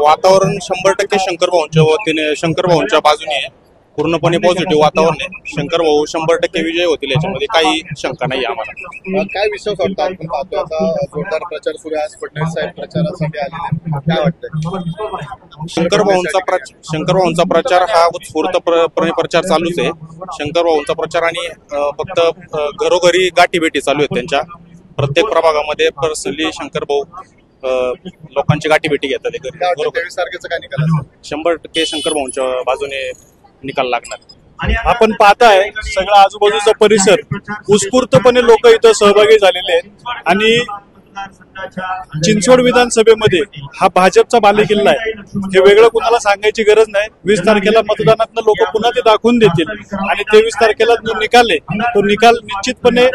वातावरण 100% शंकर भाऊंच्या वतीने, शंकर भाऊंच्या बाजूने आहे. पूर्णपणे पॉझिटिव्ह वातावरण आहे. शंकर भाऊ 100% विजय होतील, याच्यामध्ये काही शंका नाही आम्हाला. काय विश्वास वाटतो? आपण पाहतो आता जोरदार प्रचार सुरू आहे. फडणवीस साहेब प्रचारासाठी आलेले, काय वाटतंय? शंकर भाऊंचा प्रचार हा उत्स्फूर्तपणे प्रचार चालूच आहे. शंकर भाऊंचा प्रचार आणि फक्त घरोघरी गाठीभेटी चालू आहेत त्यांच्या. प्रत्येक प्रभागामध्ये पर्सनली शंकर भाऊ लोकांची गाठीभेटी घेतात. 23 तारखेचा काय निकाल असेल? 100% शंकर भाऊंच्या बाजूने निकाल लागणार. आपण पाहताय सगळा आजूबाजूचा परिसर उत्स्फूर्तपणे लोक इथं सहभागी झालेले आहेत आणि चिंचवड विधानसभेमध्ये हा भाजपचा बालेकिल्ला आहे हे वेगळं कुणाला सांगायची गरज नाही. 20 तारखेला मतदानातनं लोक पुन्हा ते दाखवून देतील आणि 23 तारखेला जो निकाल आहे तो निकाल निश्चितपणे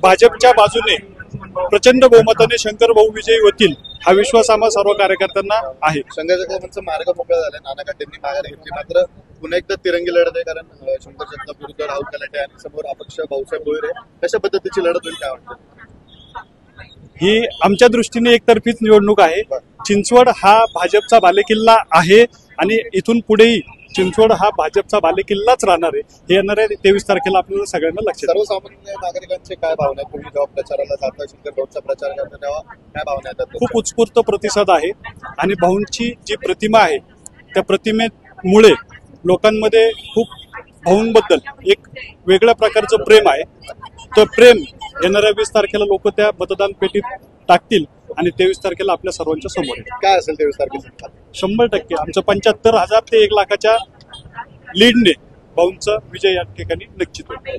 भाजपच्या बाजूने प्रचंड बहुमताने शंकर भाऊ विजयी होतील हा विश्वास आम्हा सर्व कार्यकर्त्यांना आहे. संघर्ष क्लबचा मार्ग मोकळा झाला. नाना काटेंनी माघार घेतली, मात्र पुन्हा एकदा तिरंगी लढत आहे. कारण शंकर जगताप विरुद्ध राहुल कलाटे आणि समोर अपक्ष भाऊसाहेब भोईरे. कशा पद्धतीची लढत होईल, काय वाटतं? ही आमच्या दृष्टीने एकतर्फीच निवडणूक आहे. चिंचवड हा भाजपचा बालेकिल्ला आहे आणि इथून पुढेही चिंचवड हा भाजपचा बालेकिल्लाच राहणार आहे. हे येणाऱ्या 23 तारखेला आपल्याला सगळ्यांना लक्षात. सर्वसामान्य नागरिकांचे काय भावना आहेत? तुम्ही जेव्हा प्रचाराला जाता, शंकर भाऊंचा प्रचार करता, तेव्हा काय भावना येतात? खूप उत्स्फूर्त प्रतिसाद आहे आणि भाऊंची जी प्रतिमा आहे त्या प्रतिमेमुळे लोकांमध्ये खूप भाऊंबद्दल एक वेगळ्या प्रकारचं प्रेम आहे. तर प्रेम येणाऱ्या 20 तारखेला लोक त्या मतदान पेटीत टाकतील आणि 23 तारखेला आपल्या सर्वांच्या समोर आहे. काय असेल 23 तारखेला? 100% आमचं 75,000 ते 1 लाखाच्या लीडने भाऊंचा विजय या ठिकाणी निश्चित होईल.